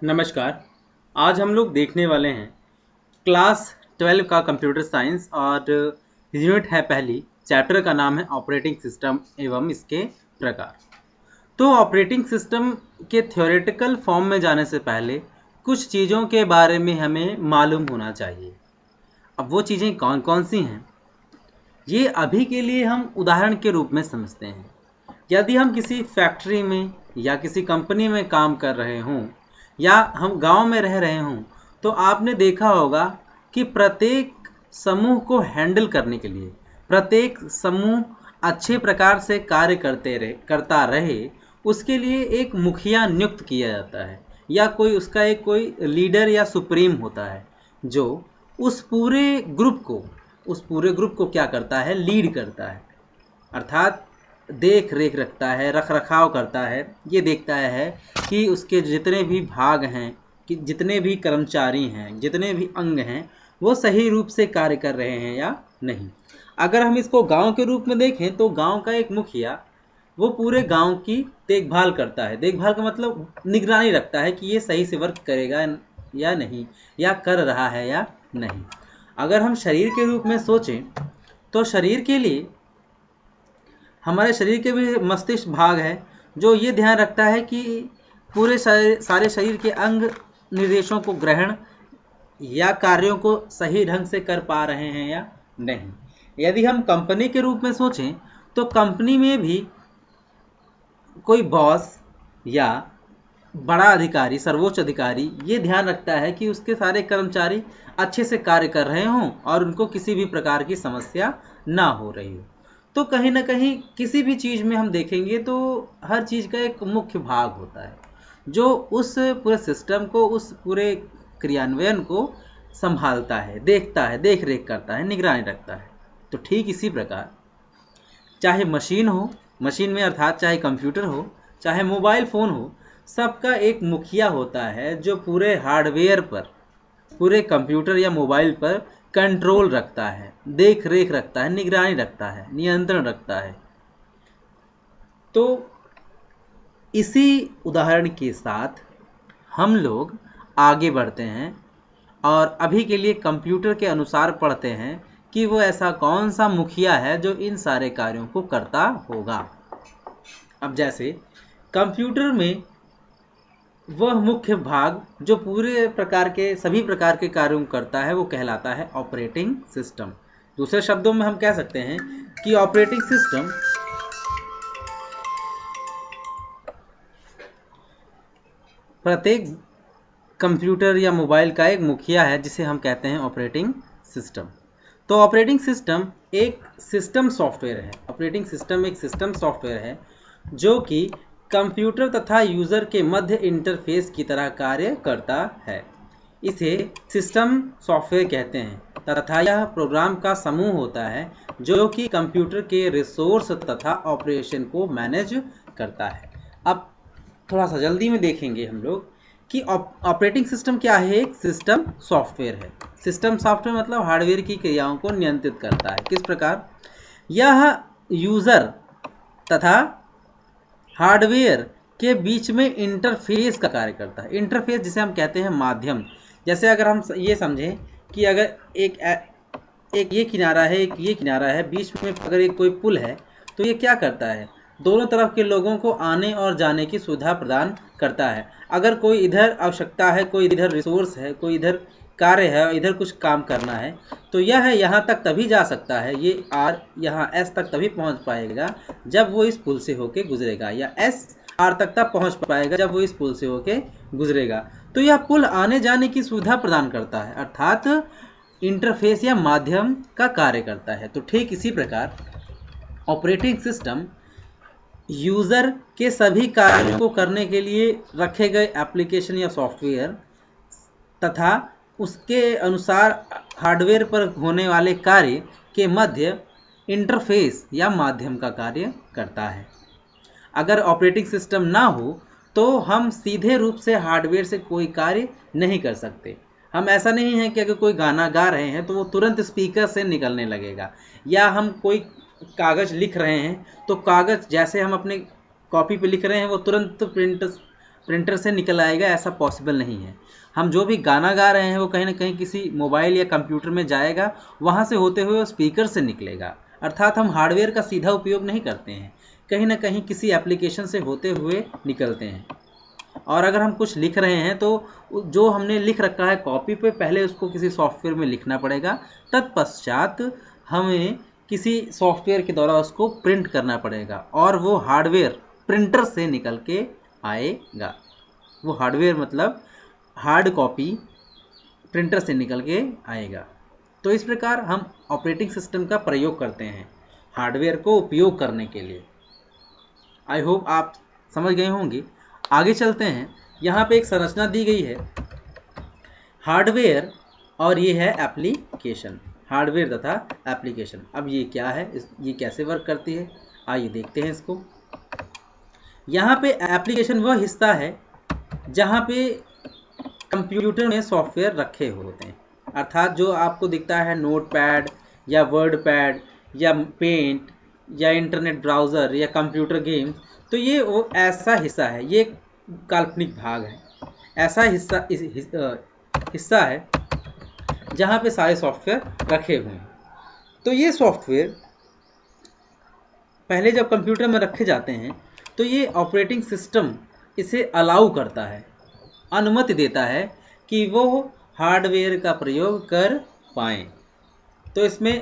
नमस्कार। आज हम लोग देखने वाले हैं क्लास 12 का कंप्यूटर साइंस और यूनिट है पहली। चैप्टर का नाम है ऑपरेटिंग सिस्टम एवं इसके प्रकार। तो ऑपरेटिंग सिस्टम के थ्योरेटिकल फॉर्म में जाने से पहले कुछ चीज़ों के बारे में हमें मालूम होना चाहिए। अब वो चीज़ें कौन कौन सी हैं, ये अभी के लिए हम उदाहरण के रूप में समझते हैं। यदि हम किसी फैक्ट्री में या किसी कंपनी में काम कर रहे हों या हम गांव में रह रहे हों, तो आपने देखा होगा कि प्रत्येक समूह को हैंडल करने के लिए प्रत्येक समूह अच्छे प्रकार से कार्य करता रहे, उसके लिए एक मुखिया नियुक्त किया जाता है या उसका एक कोई लीडर या सुप्रीम होता है जो उस पूरे ग्रुप को क्या करता है, लीड करता है, अर्थात देख रेख रखता है, रख रखाव करता है। ये देखता है कि उसके जितने भी भाग हैं, कि जितने भी कर्मचारी हैं, जितने भी अंग हैं, वो सही रूप से कार्य कर रहे हैं या नहीं। अगर हम इसको गांव के रूप में देखें तो गांव का एक मुखिया वो पूरे गांव की देखभाल करता है। देखभाल का मतलब निगरानी रखता है कि ये सही से वर्क करेगा या नहीं, या कर रहा है या नहीं। अगर हम शरीर के रूप में सोचें तो शरीर के लिए हमारे शरीर के भी मस्तिष्क भाग है जो ये ध्यान रखता है कि पूरे सारे शरीर के अंग निर्देशों को ग्रहण या कार्यों को सही ढंग से कर पा रहे हैं या नहीं। यदि हम कंपनी के रूप में सोचें तो कंपनी में भी कोई बॉस या बड़ा अधिकारी, सर्वोच्च अधिकारी ये ध्यान रखता है कि उसके सारे कर्मचारी अच्छे से कार्य कर रहे हों और उनको किसी भी प्रकार की समस्या ना हो रही हो। तो कहीं ना कहीं किसी भी चीज़ में हम देखेंगे तो हर चीज़ का एक मुख्य भाग होता है जो उस पूरे सिस्टम को, उस पूरे क्रियान्वयन को संभालता है, देखता है, देख रेख करता है, निगरानी रखता है। तो ठीक इसी प्रकार चाहे मशीन में अर्थात चाहे कंप्यूटर हो, चाहे मोबाइल फ़ोन हो, सबका एक मुखिया होता है जो पूरे हार्डवेयर पर, पूरे कंप्यूटर या मोबाइल पर कंट्रोल रखता है, देख रेख रखता है, निगरानी रखता है, नियंत्रण रखता है। तो इसी उदाहरण के साथ हम लोग आगे बढ़ते हैं और अभी के लिए कंप्यूटर के अनुसार पढ़ते हैं कि वो ऐसा कौन सा मुखिया है जो इन सारे कार्यों को करता होगा। अब जैसे कंप्यूटर में वह मुख्य भाग जो सभी प्रकार के कार्यों को करता है वो कहलाता है ऑपरेटिंग सिस्टम। दूसरे शब्दों में हम कह सकते हैं कि ऑपरेटिंग सिस्टम प्रत्येक कंप्यूटर या मोबाइल का एक मुखिया है जिसे हम कहते हैं ऑपरेटिंग सिस्टम। तो ऑपरेटिंग सिस्टम एक सिस्टम सॉफ्टवेयर है। ऑपरेटिंग सिस्टम एक सिस्टम सॉफ्टवेयर है जो कि कंप्यूटर तथा यूज़र के मध्य इंटरफेस की तरह कार्य करता है। इसे सिस्टम सॉफ्टवेयर कहते हैं तथा यह प्रोग्राम का समूह होता है जो कि कंप्यूटर के रिसोर्स तथा ऑपरेशन को मैनेज करता है। अब थोड़ा सा जल्दी में देखेंगे हम लोग कि ऑपरेटिंग सिस्टम क्या है। एक सिस्टम सॉफ्टवेयर है। सिस्टम सॉफ्टवेयर मतलब हार्डवेयर की क्रियाओं को नियंत्रित करता है। किस प्रकार? यह यूज़र तथा हार्डवेयर के बीच में इंटरफेस का कार्य करता है। इंटरफेस जिसे हम कहते हैं माध्यम। जैसे अगर हम ये समझें कि अगर एक ये किनारा है, एक ये किनारा है, बीच में अगर एक कोई पुल है तो ये क्या करता है? दोनों तरफ के लोगों को आने और जाने की सुविधा प्रदान करता है। अगर कोई इधर आवश्यकता है, कोई इधर रिसोर्स है, कोई इधर कार्य है, इधर कुछ काम करना है, तो यह यहाँ तक तभी जा सकता है, ये आर यहाँ एस तक तभी पहुँच पाएगा जब वो इस पुल से होके गुजरेगा, या एस आर तक पहुँच पाएगा जब वो इस पुल से होके गुजरेगा। तो यह पुल आने जाने की सुविधा प्रदान करता है, अर्थात इंटरफेस या माध्यम का कार्य करता है। तो ठीक इसी प्रकार ऑपरेटिंग सिस्टम यूज़र के सभी कार्यों को करने के लिए रखे गए एप्लीकेशन या सॉफ्टवेयर तथा उसके अनुसार हार्डवेयर पर होने वाले कार्य के मध्य इंटरफेस या माध्यम का कार्य करता है। अगर ऑपरेटिंग सिस्टम ना हो तो हम सीधे रूप से हार्डवेयर से कोई कार्य नहीं कर सकते। हम ऐसा नहीं है कि अगर कोई गाना गा रहे हैं तो वो तुरंत स्पीकर से निकलने लगेगा, या हम कोई कागज़ लिख रहे हैं तो कागज़ जैसे हम अपने कॉपी पे लिख रहे हैं वो तुरंत प्रिंट प्रिंटर से निकल आएगा, ऐसा पॉसिबल नहीं है। हम जो भी गाना गा रहे हैं वो कहीं ना कहीं किसी मोबाइल या कंप्यूटर में जाएगा, वहाँ से होते हुए स्पीकर से निकलेगा। अर्थात हम हार्डवेयर का सीधा उपयोग नहीं करते हैं, कहीं ना कहीं किसी एप्लीकेशन से होते हुए निकलते हैं। और अगर हम कुछ लिख रहे हैं तो जो हमने लिख रखा है कॉपी पे, पहले उसको किसी सॉफ्टवेयर में लिखना पड़ेगा, तत्पश्चात हमें किसी सॉफ्टवेयर के द्वारा उसको प्रिंट करना पड़ेगा और वो हार्डवेयर प्रिंटर से निकल के आएगा। वो हार्डवेयर मतलब हार्ड कॉपी प्रिंटर से निकल के आएगा। तो इस प्रकार हम ऑपरेटिंग सिस्टम का प्रयोग करते हैं हार्डवेयर को उपयोग करने के लिए। आई होप आप समझ गए होंगे। आगे चलते हैं। यहाँ पे एक संरचना दी गई है हार्डवेयर और ये है एप्लीकेशन, हार्डवेयर तथा एप्लीकेशन। अब ये क्या है, ये कैसे वर्क करती है, आइए देखते हैं इसको। यहाँ पे एप्लीकेशन वह हिस्सा है जहाँ पे कंप्यूटर में सॉफ्टवेयर रखे होते हैं, अर्थात जो आपको दिखता है नोटपैड या वर्ड पैड या पेंट या इंटरनेट ब्राउज़र या कंप्यूटर गेम, तो ये वो ऐसा हिस्सा है, ये काल्पनिक भाग है, ऐसा हिस्सा है जहाँ पे सारे सॉफ्टवेयर रखे हुए हैं। तो ये सॉफ्टवेयर पहले जब कंप्यूटर में रखे जाते हैं तो ये ऑपरेटिंग सिस्टम इसे अलाउ करता है, अनुमति देता है कि वो हार्डवेयर का प्रयोग कर पाएँ। तो इसमें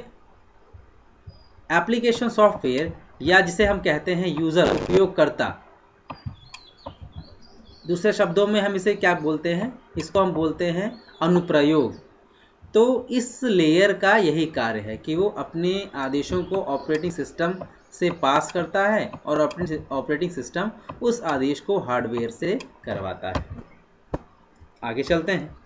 एप्लीकेशन सॉफ्टवेयर या जिसे हम कहते हैं यूज़र, उपयोगकर्ता, दूसरे शब्दों में हम इसे क्या बोलते हैं, इसको हम बोलते हैं अनुप्रयोग। तो इस लेयर का यही कार्य है कि वो अपने आदेशों को ऑपरेटिंग सिस्टम से पास करता है और ऑपरेटिंग सिस्टम उस आदेश को हार्डवेयर से करवाता है। आगे चलते हैं।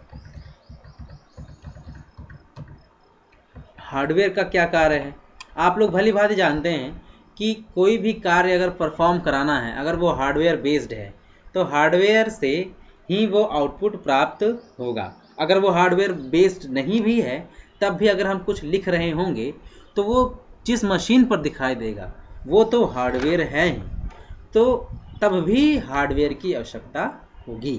हार्डवेयर का क्या कार्य है, आप लोग भली भांति जानते हैं कि कोई भी कार्य अगर परफॉर्म कराना है, अगर वो हार्डवेयर बेस्ड है तो हार्डवेयर से ही वो आउटपुट प्राप्त होगा। अगर वो हार्डवेयर बेस्ड नहीं भी है तब भी अगर हम कुछ लिख रहे होंगे तो वो जिस मशीन पर दिखाई देगा वो तो हार्डवेयर है ही, तो तब भी हार्डवेयर की आवश्यकता होगी।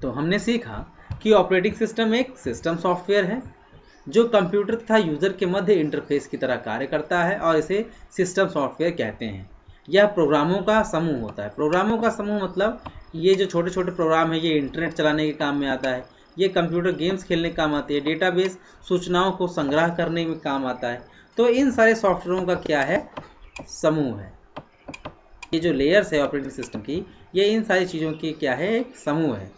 तो हमने सीखा कि ऑपरेटिंग सिस्टम एक सिस्टम सॉफ्टवेयर है जो कंप्यूटर तथा यूज़र के मध्य इंटरफेस की तरह कार्य करता है और इसे सिस्टम सॉफ्टवेयर कहते हैं। यह प्रोग्रामों का समूह होता है। प्रोग्रामों का समूह मतलब ये जो छोटे छोटे प्रोग्राम है ये इंटरनेट चलाने के काम में आता है, ये कंप्यूटर गेम्स खेलने के काम आती है, डेटाबेस सूचनाओं को संग्रह करने में काम आता है। तो इन सारे सॉफ्टवेयरों का क्या है, समूह है। ये जो लेयर्स है ऑपरेटिंग सिस्टम की, ये इन सारी चीज़ों की क्या है, एक समूह है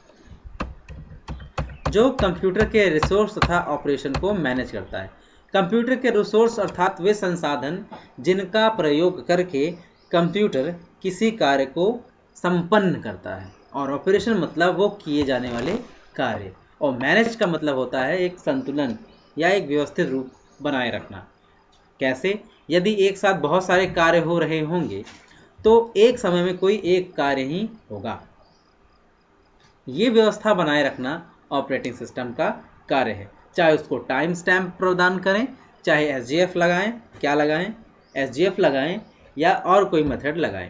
जो कंप्यूटर के रिसोर्स तथा ऑपरेशन को मैनेज करता है। कंप्यूटर के रिसोर्स अर्थात वे संसाधन जिनका प्रयोग करके कंप्यूटर किसी कार्य को संपन्न करता है, और ऑपरेशन मतलब वो किए जाने वाले कार्य, और मैनेज का मतलब होता है एक संतुलन या एक व्यवस्थित रूप बनाए रखना। कैसे, यदि एक साथ बहुत सारे कार्य हो रहे होंगे तो एक समय में कोई एक कार्य ही होगा। ये व्यवस्था बनाए रखना ऑपरेटिंग सिस्टम का कार्य है। चाहे उसको टाइम स्टैम्प प्रदान करें, चाहे एसजीएफ लगाएं, क्या लगाएं, एसजीएफ लगाएं या और कोई मेथड लगाएं।